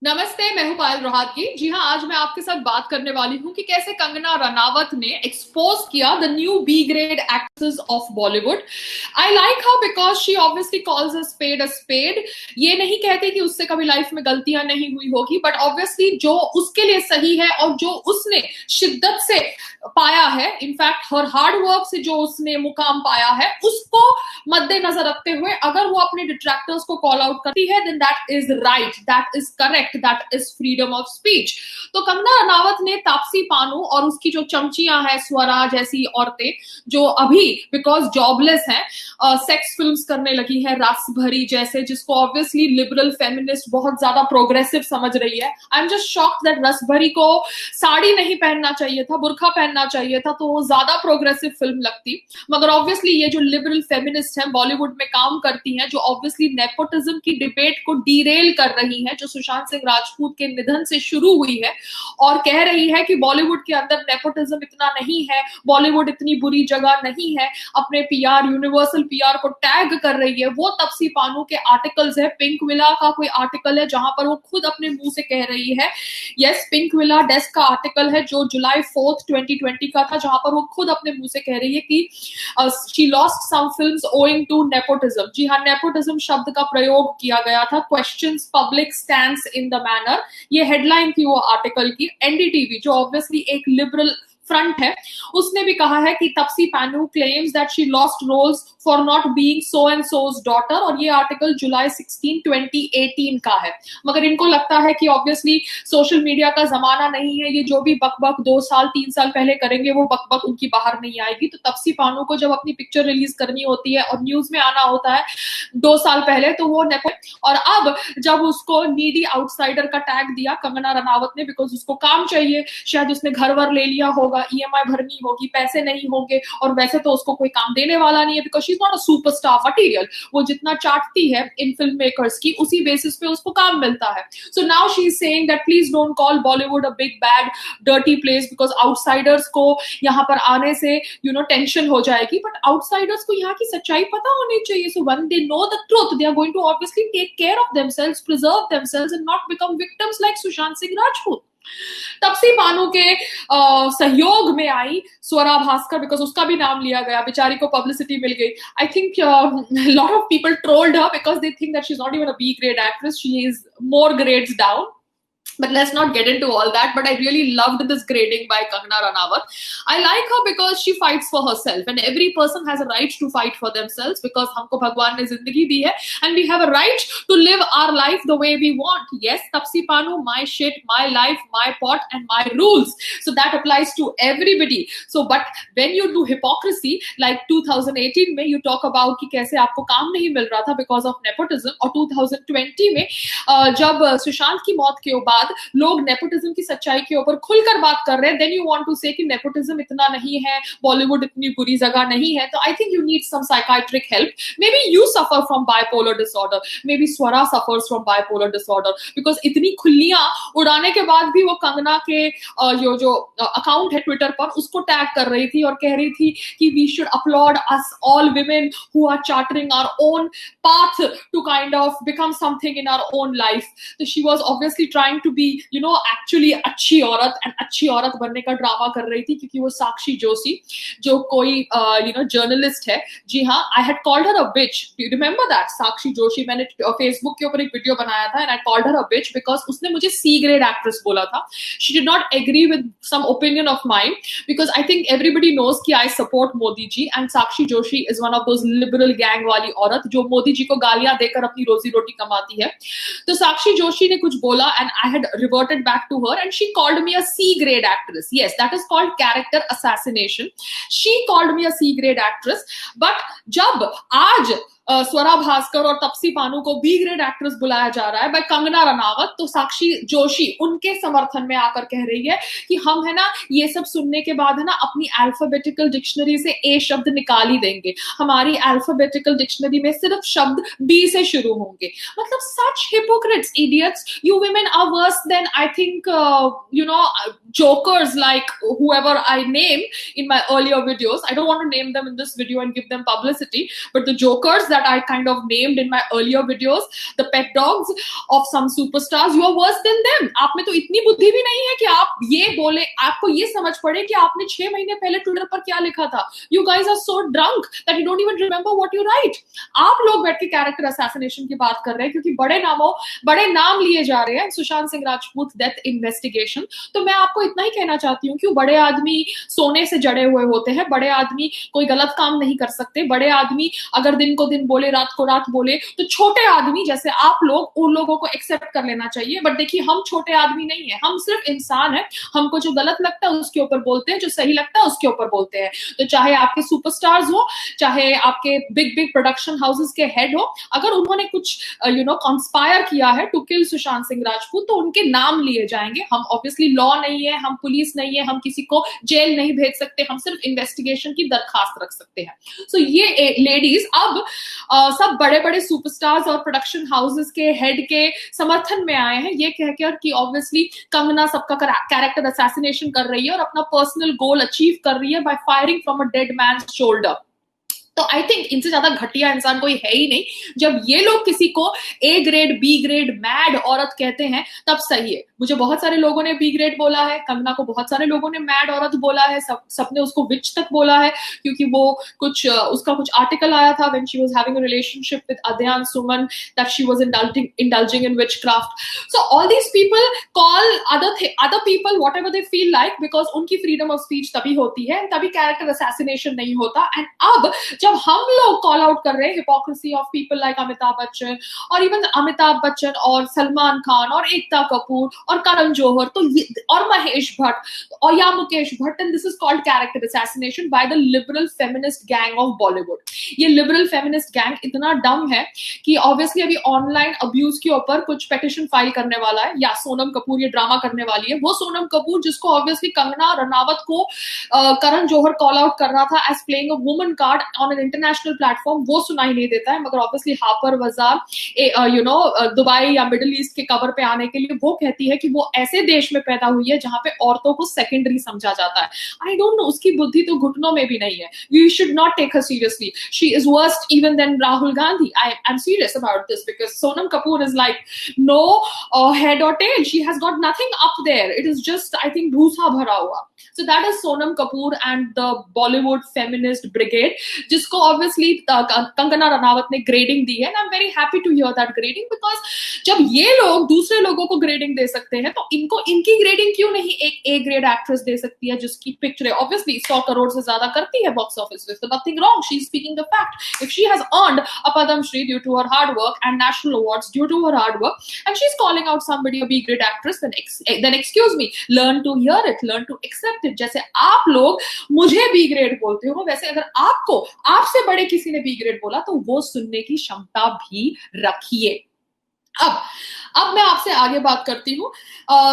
नमस्ते, मैं हूं पायल रोहतगी। जी हाँ, आज मैं आपके साथ बात करने वाली हूं कि कैसे कंगना रनावत ने एक्सपोज किया the new B grade actress of Bollywood. I like her because she obviously calls a spade. ये नहीं कहते कि उससे कभी लाइफ में गलतियां नहीं हुई होगी, बट ऑब्वियसली जो उसके लिए सही है और जो उसने शिद्दत से पाया है, इनफैक्ट हर हार्ड वर्क से जो उसने मुकाम पाया है, उसको मद्देनजर रखते हुए अगर वो अपने डिट्रैक्टर्स को कॉल आउट करती है, then that is right, that is correct, that is freedom of speech. तो कंगना रनावत ने तापसी पानू और उसकी जो चमचियां हैं स्वरा जैसी औरतें, जो अभी बिकॉज जॉबलेस हैं, सेक्स फिल्म्स करने लगी है, रस भरी जैसे, जिसको ऑब्वियसली लिबरल फेमिनिस्ट बहुत ज्यादा प्रोग्रेसिव समझ रही है। I am just shocked that रस भरी को साड़ी नहीं पहनना चाहिए था, बुरखा पहनना चाहिए था, तो वो ज्यादा प्रोग्रेसिव फिल्म लगती। मगर ऑब्वियसली ये जो लिबरल फेमिनिस्ट हैं, बॉलीवुड में काम करती हैं, जो ऑब्वियसली नेपोटिज्म की डिबेट को डीरेल कर रही हैं, जो सुशांत सिंह राजपूत के निधन से शुरू हुई है और कह रही है कि बॉलीवुड के अंदर नेपोटिज्म इतना नहीं है, बॉलीवुड इतनी बुरी जगह नहीं है, अपने पीआर, यूनिवर्सल पीआर को टैग कर रही है, वो तपसी पानू के आर्टिकल्स है। पिंक विला का कोई आर्टिकल है जहां पर वो खुद अपने मुंह से कह रही है, यस, पिंक विला डेस्क का आर्टिकल है जो जुलाई 4th 2020 का था, जहां पर वो खुद अपने मुंह से कह रही है कि she lost some films owing to nepotism. जी हाँ, नेपोटिज्म शब्द का प्रयोग किया गया था, questions public stands in the manner. ये हेडलाइन थी वो आर्टिकल की। एनडीटीवी जो ऑब्वियसली एक लिबरल फ्रंट है, उसने भी कहा है कि Taapsee Pannu claims that she lost roles for not being so and so's daughter, और ये आर्टिकल जुलाई 16 2018 का है। मगर इनको लगता है कि ऑब्वियसली सोशल मीडिया का जमाना नहीं है, ये जो भी बकबक 2 साल 3 साल पहले करेंगे वो बकबक उनकी बाहर नहीं आएगी। तो तपसी पानू को जब अपनी पिक्चर रिलीज करनी होती है और न्यूज में आना होता है 2 साल पहले, तो वो नेपो, और अब जब उसको नीडी आउटसाइडर का टैग दिया कंगना रनावत ने, बिकॉज उसको काम चाहिए, शायद उसने घर वर ले लिया होगा, ईएमआई भरनी होगी, पैसे नहीं होंगे, और वैसे तो उसको कोई काम देने वाला नहीं है, because she is not a superstar material. वो जितना चाटती है इन फिल्म मेकर्स की, उसी बेसिस पे उसको काम मिलता है। So now she is saying that please don't call Bollywood a big bad dirty place, because outsiders को यहाँ पर आने से टेंशन हो जाएगी। बट आउटसाइडर्स को यहाँ की सच्चाई पता होनी चाहिए। So when they know the truth, they are going to obviously take care of themselves, preserve themselves and not become victims like Sushant Singh Rajput. Taapsee Pannu के सहयोग में आई स्वरा भास्कर, बिकॉज उसका भी नाम लिया गया, बेचारी को पब्लिसिटी मिल गई। I think lot of people trolled her because they think that she is not even a B grade actress, she is more grades down. But let's not get into all that. But I really loved this grading by Kangana Ranawat. I like her because she fights for herself, and every person has a right to fight for themselves, because हमको भगवान ने जिंदगी दी है and we have a right to live our life the way we want. Yes, Tapsi Panu, my shit, my life, my pot and my rules. So that applies to everybody. So but when you do hypocrisy like 2018 में you talk about कि कैसे आपको काम नहीं मिल रहा था because of nepotism, और 2020 में जब सुशांत की मौत के बाद लोग नेपोटिज्म की सच्चाई के ऊपर खुलकर बात कर रहे हैं, देन यू वांट टू से कि नेपोटिज्म इतना नहीं है, बॉलीवुड इतनी बुरी जगह नहीं है। तो I think you need some psychiatric help. Maybe you suffer from bipolar disorder, maybe Swara suffers from bipolar disorder, because इतनी खुल्लियां उड़ाने के बाद भी वो कंगना के जो अकाउंट है ट्विटर पर, उसको टैग कर रही थी और कह रही थी कि we should upload us all women who are chartering our own path to kind of become something in our own life. तो she was obviously trying to be actually अच्छी औरत, एंड अच्छी औरत बनने का ड्रामा कर रही थी, क्योंकि वो साक्षी जोशी जो कोई जर्नलिस्ट है, जी हाँ, I had called her a bitch, you remember that? Sakshi Joshi, मैंने फेसबुक के ऊपर एक वीडियो बनाया था and I called her a bitch because उसने मुझे सी ग्रेड एक्ट्रेस बोला था। She did not agree with some opinion of mine, because I think everybody knows कि I support Modi ji, and Sakshi Joshi is one of those liberal gang वाली औरत जो मोदी जी को गालियां देकर अपनी रोजी रोटी कमाती है। तो साक्षी जोशी ने कुछ बोला and I had reverted back to her and she called me a C grade actress. Yes, that is called character assassination. She called me a C grade actress. But जब आज स्वरा भास्कर और तपसी पानू को बी ग्रेड एक्ट्रेस बुलाया जा रहा है bye Kangana Ranaut, तो साक्षी जोशी उनके समर्थन में आकर कह रही है कि हम है ना, ये सब सुनने के बाद है ना, अपनी अल्फाबेटिकल डिक्शनरी से ए शब्द निकाल ही देंगे, हमारी अल्फाबेटिकल डिक्शनरी में सिर्फ शब्द बी से शुरू होंगे। मतलब सच hypocrites, idiots. You women are worse than, I think, jokers like whoever I name in my earlier videos. I don't want to name them in this video and give them publicity, but the jokers that that I kind of named in my earlier videos, the pet dogs of some superstars, you are worse than them. आप में तो इतनी बुद्धि भी नहीं है कि आप ये बोले, आपको ये समझ पड़े कि आपने 6 महीने पहले ट्विटर पर क्या लिखा था. You guys are so drunk that you don't even remember what you write. आप लोग बैठ के कैरेक्टर असैसिनेशन की बात कर रहे हैं क्योंकि बड़े नाम लिए जा रहे हैं सुशांत सिंह राजपूत डेथ इन्वेस्टिगेशन. तो मैं आपको इतना ही कहना चाहती हूँ कि बड़े आदमी सोने से जड़े हुए होते हैं. बड़े आदमी कोई गलत काम नहीं कर सकते. बड़े आदमी अगर दिन को दिन बोले, रात को रात बोले, तो छोटे आदमी जैसे आप लोग, उन लोगों को एक्सेप्ट कर लेना चाहिए. बट देखिए, हम छोटे आदमी नहीं है, हम सिर्फ इंसान है. हमको जो गलत लगता है उसके ऊपर बोलते हैं, जो सही लगता है उसके ऊपर बोलते हैं. तो चाहे आपके सुपरस्टार्स हो, चाहे आपके बिग बिग प्रोडक्शन हाउसेस के हेड हो, अगर उन्होंने कुछ कंस्पायर किया है टू किल सुशांत सिंह राजपूत, तो उनके नाम लिए जाएंगे. हम ऑब्वियसली लॉ नहीं है, हम पुलिस नहीं है, हम किसी को जेल नहीं भेज सकते, हम सिर्फ इन्वेस्टिगेशन की दरखास्त रख सकते हैं. सो ये लेडीज अब सब बड़े बड़े सुपरस्टार्स और प्रोडक्शन हाउसेस के हेड के समर्थन में आए हैं, ये कहकर कि ऑब्वियसली कंगना सबका कैरेक्टर असैसिनेशन कर रही है और अपना पर्सनल गोल अचीव कर रही है by firing from a dead man shoulder. तो आई थिंक इनसे ज्यादा घटिया इंसान कोई है ही नहीं. जब ये लोग किसी को A grade, B grade, mad औरत कहते हैं तब सही है. मुझे बहुत सारे लोगों ने बी ग्रेड बोला है, कंगना को बहुत सारे लोगों ने मैड औरत बोला है, सबने उसको विच तक बोला है क्योंकि वो उसका कुछ आर्टिकल आया था when she was having a relationship with Adhyayan Suman that she was indulging in witchcraft. So all these people call other people whatever they feel like because उनकी freedom of speech तभी होती है, तभी character assassination नहीं होता. And अब जब हम लोग कॉल आउट कर रहे हैं hypocrisy of people like Amitabh Bachchan और इवन अमिताभ बच्चन और सलमान खान और एकता कपूर और करण जौहर, तो और महेश भट्ट और या Mukesh Bhatt, and this is called character assassination by the liberal feminist gang of Bollywood. ये लिबरल फेमिनिस्ट गैंग इतना डम है कि ऑब्वियसली अभी ऑनलाइन अब्यूज के ऊपर कुछ पेटिशन फाइल करने वाला है, या सोनम कपूर ये ड्रामा करने वाली है. वो सोनम कपूर जिसको ऑब्वियसली कंगना रनावत को करण जौहर कॉल आउट कर रहा था as playing a woman card on an international platform, वो सुनाई नहीं देता है. मगर ऑब्वियसली हापर बाजार दुबई या मिडिल ईस्ट के कवर पे आने के लिए वो कहती है कि वो ऐसे देश में पैदा हुई है जहां पे औरतों को सेकेंडरी समझा जाता है. आई डोंट नो, उसकी बुद्धि तो घुटनों में भी नहीं है. You should not take her seriously. She is worst even than Rahul Gandhi. I am serious about this because Sonam Kapoor is like no head or tail. She has got nothing up there. It is just I think भूसा भरा हुआ. So that is Sonam Kapoor and the Bollywood feminist brigade, जिसको obviously Kangana Ranaut ने grading दी है. and I'm very happy to hear that grading because जब ये लोग दूसरे लोगों को ग्रेडिंग दे सकते हैं तो इनकी ग्रेडिंग क्यों नहीं एक ए ग्रेड एक्ट्रेस दे सकती है जिसकी पिक्चर ऑब्वियसली 100 करोड़ से ज्यादा करती है बॉक्स ऑफिस पे. So nothing wrong. She is speaking the fact. If she has earned a Padam Shri due to her hard work and national awards due to her hard work, and she's calling out somebody a B grade actress, then excuse me, learn to hear it, learn to accept it. जैसे आप लोग मुझे B grade बोलते हो, वैसे अगर आपसे बड़े किसी ने बी ग्रेड बोला तो वो सुनने की क्षमता भी रखिए. अब मैं आपसे आगे बात करती हूँ.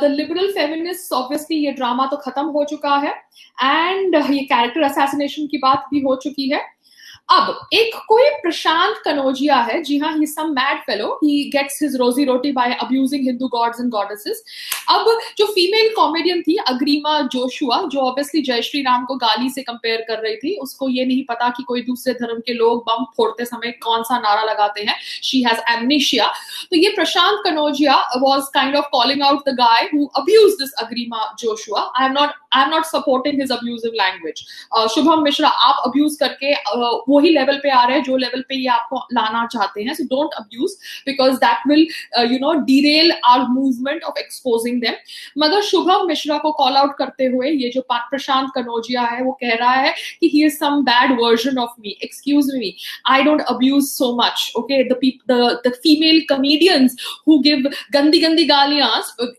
द लिबरल फेमिनिस्ट, ऑब्वियसली ये ड्रामा तो खत्म हो चुका है एंड ये कैरेक्टर असैसिनेशन की बात भी हो चुकी है. अब एक कोई प्रशांत कनौजिया है, जी हाँ, he is some mad fellow, he gets his रोजी रोटी by abusing Hindu gods and goddesses. अब जो फीमेल कॉमेडियन थी अग्रिमा जोशुआ, जो ऑब्वियसली जय श्री राम को गाली से कंपेयर कर रही थी, उसको ये नहीं पता कि कोई दूसरे धर्म के लोग बम फोड़ते समय कौन सा नारा लगाते हैं. She has amnesia. तो ये Prashant Kanojia was kind of calling out the guy who abused this Agrima Joshua. I am not supporting his abusive language. Shubham Mishra, आप अब्यूज करके वही लेवल पे आ रहे हैं जो लेवल पे ये आपको लाना चाहते हैं. So don't abuse because that will derail our movement of exposing them. मगर शुभम मिश्रा को कॉल आउट करते हुए ये जो प्रशांत कनौजिया है वो कह रहा है कि he is some bad version of me. Excuse me, I don't abuse so much. Okay, the female comedians who give गंदी गालियां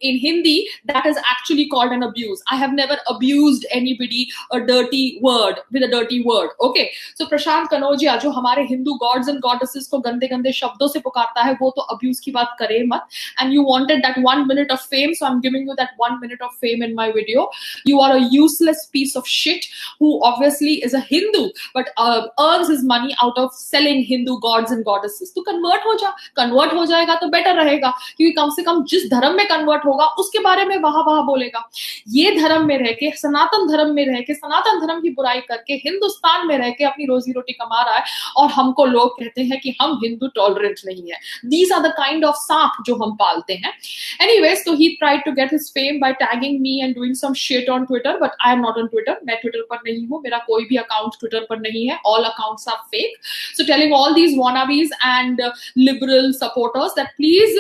in Hindi, that is actually called an abuse. I have never abused anybody a dirty word with a dirty word. Okay, so प्रशांत कनौजिया जो हमारे Hindu gods and goddesses को गंदे शब्दों से पुकारता है, वो तो अब्यूज की बात करे मत. And you wanted that 1 minute of fame, so I'm giving you that 1 minute of fame in my video. You are a useless piece of shit who obviously is a Hindu but earns his money out of selling Hindu gods and goddesses. तो convert हो जाएगा तो better रहेगा, क्योंकि कम से कम जिस धर्म में कन्वर्ट होगा उसके बारे में वहां बोलेगा. ये धर्म में रह रह के, सनातन धर्म में रह के, सनातन धर्म की बुराई करके हिंदुस्तान में रह के अपनी रोजी रोटी कमा रहा है, और हमको लोग कहते हैं कि हम हिंदू टॉलरेंट नहीं है। These are the kind of सांप जो हम पालते हैं। Anyways, so he tried to get his fame by tagging me and doing some shit on Twitter, but I am not on Twitter. मैं Twitter पर नहीं हूँ, मेरा कोई भी अकाउंट Twitter पर नहीं है, all accounts are fake. So telling all these wannabes and liberal supporters that please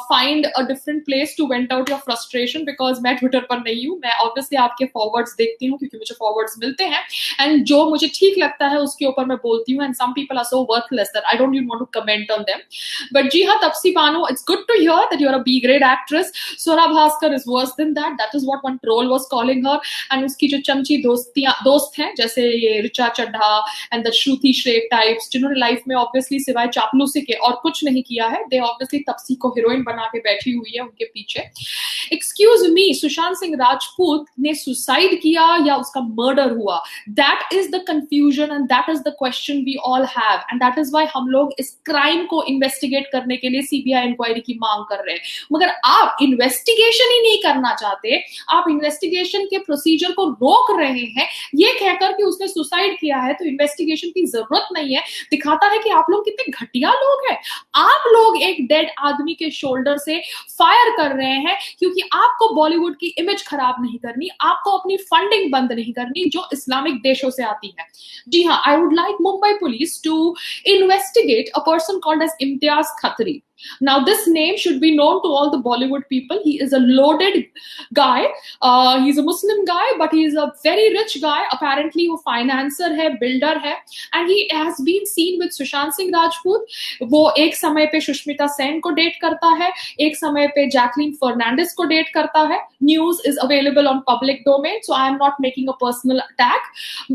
find a different place to vent out your frustration, because मैं Twitter पर नहीं हूँ। मैं obviously आपके forwards देखती हूँ क्योंकि मुझे forwards मिलते हैं, and जो मुझे ठीक लगता है उसके ऊपर मैं बोलती हूँ, and some people are so worthless that I don't even want to comment on them. But जी हाँ, Tapasi Bano, it's good to hear that you're a B grade actress. Swara Bhaskar is worse than that. That is what one troll was calling her. And उसकी जो चमची दोस्त हैं, जैसे ये Richa Chadha and the Shruti श्रेक types, जिन्होंने life में obviously सिवाय चापलूसी के और कुछ नहीं किया है, they obviously तपसी को हीरोइन बना के बैठी हुई है उनके पीछे। Excuse me, सुशांत सिंह राजपूत ने सुसाइड किया या उसका मर्डर हुआ? That is the confusion and that is the question we all have, and that is why हम लोग इस क्राइम को इन्वेस्टिगेट करने के लिए सीबीआई इंक्वायरी की मांग कर रहे हैं। मगर आप इन्वेस्टिगेशन ही नहीं करना चाहते, आप इन्वेस्टिगेशन के प्रोसीजर को रोक रहे हैं ये कहकर कि उसने सुसाइड किया है तो इन्वेस्टिगेशन की जरूरत नहीं है। दिखाता है कि आप लोग कितने घटिया लोग हैं। आप लोग एक डेड आदमी के शोल्डर से फायर कर रहे हैं क्योंकि आपको बॉलीवुड की इमेज खराब नहीं करनी, आपको अपनी फंडिंग बंद नहीं करनी जो इस्लामिक देशों से आती है। जी हाँ, I would like Mumbai police to investigate a person called as Imtiaz Khatri. Now, this name should be known to all the Bollywood people. He is a loaded guy. He's a Muslim guy, but he is a very rich guy. Apparently, वो financer है, builder है, and he has been seen with Sushant Singh Rajput. वो एक समय पे सुष्मिता सेन को date करता है, एक समय पे जैकलीन फर्नांडिस को डेट करता है. News is available on public domain, so I am not making a personal attack.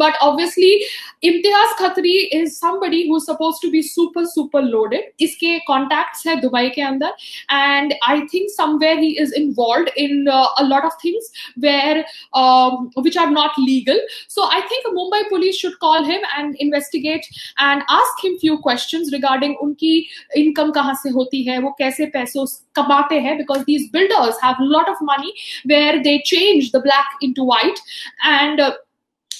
But obviously, Imtiaz Khatri is somebody who is supposed to be super loaded. इसके contacts है दुबई के अंदर, and I think somewhere he is involved in a lot of things where which are not legal. So I think Mumbai police should call him and investigate and ask him few questions regarding उनकी income कहाँ से होती है, वो कैसे पैसों कमाते हैं, because these builders have a lot of money where they change the black into white. And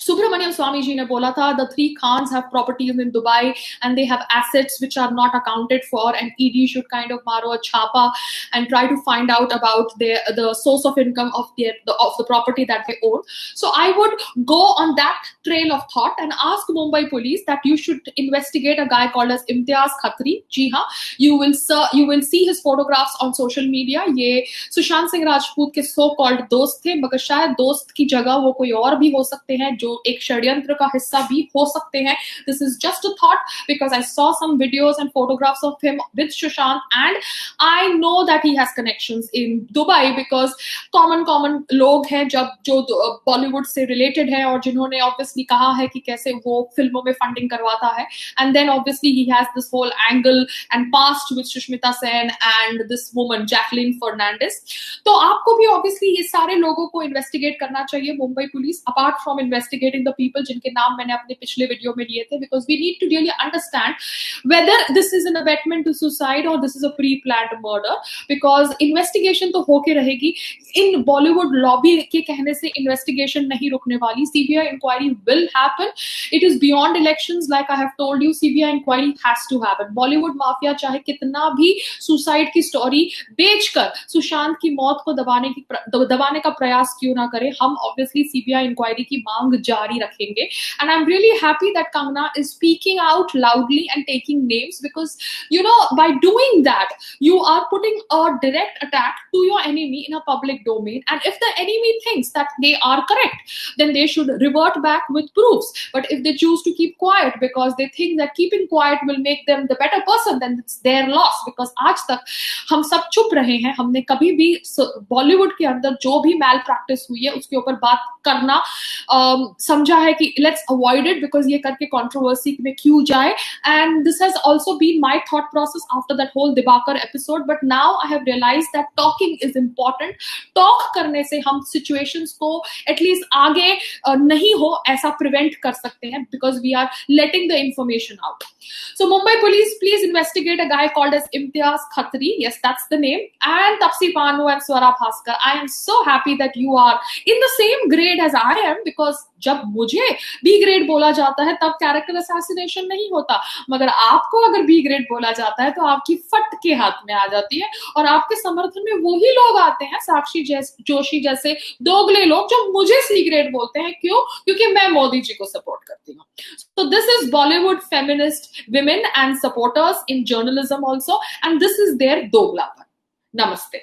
Subramaniam Swamy ji ने बोला था the three Khans have properties in Dubai and they have assets which are not accounted for, and ED should kind of maro a chapa and try to find out about the source of income of the property that they own. So I would go on that trail of thought and ask Mumbai police that you should investigate a guy called as Imtiaz Khatri. जी हाँ, you will see his photographs on social media. ये सुशांत सिंह राजपूत के so called दोस्त थे, मगर शायद दोस्त की जगह वो कोई और भी हो सकते हैं जो एक षड्यंत्र का हिस्सा भी हो सकते हैं. This is just a thought because I saw some videos and photographs of him with Sushant and I know that he has connections in Dubai because common लोग हैं जो बॉलीवुड से रिलेटेड है और जिन्होंने obviously कहा है कि कैसे वो फिल्मों में फंडिंग करवाता है, and then obviously he has this whole angle and past with Sushmita Sen and this woman Jacqueline Fernandez. तो आपको भी obviously ये सारे लोगों को इन्वेस्टिगेट करना चाहिए Mumbai police, apart from investigating the people जिनके नाम मैंने अपने पिछले वीडियो में लिए थे, because we need to really understand whether this is an abetment to suicide or this is a pre-planned murder, because investigation तो होके रहेगी. इन बॉलीवुड लॉबी के कहने से इन्वेस्टिगेशन नहीं रुकने वाली. CBI inquiry will happen. It is beyond elections, like I have told you. CBI inquiry has to happen. Bollywood mafia चाहे कितना भी सुसाइड की स्टोरी बेचकर सुशांत की मौत को दबाने का प्रयास क्यों ना करे, हम obviously CBI inquiry की मांग जारी रखेंगे. And I'm really happy that Kangana is speaking out loudly and taking names, because you know, by doing that you are putting a direct attack to your enemy in a public domain, and if the enemy thinks that they are correct then they should revert back with proofs. But if they choose to keep quiet because they think that keeping quiet will make them the better person, then it's their loss. Because आज तक हम सब चुप रहे हैं, हमने कभी भी बॉलीवुड के अंदर जो भी मैल प्रैक्टिस हुई है उसके ऊपर बात करना समझा है कि लेट्स अवॉइड इट, बिकॉज ये करके कंट्रोवर्सी में क्यों जाए. And this has also been my thought process after that whole Dibakar episode, but now I have realise that talking is important. Talk करने से हम सिचुएशंस को एटलीस्ट आगे नहीं हो ऐसा प्रिवेंट कर सकते हैं, because we are letting the information out. So Mumbai police, please investigate a guy called as Imtiaz Khatri. Yes, that's the name. And Tapsi Panu and Swara Bhaskar. I am so happy that you are in the same grade as I am, because जब मुझे B grade बोला जाता है तब character assassination नहीं होता, मगर आपको अगर B grade बोला जाता है तो आपकी फट के हाथ में आ जाती है, और आपके समर्थन में वही लोग आते हैं, साक्षी जोशी जैसे दोगले लोग, जो मुझे C grade बोलते हैं. क्यों? क्योंकि मैं मोदी जी को सपोर्ट करती हूँ. So this is Bollywood feminist women and supporters in journalism also, and this is their doglapan. Namaste.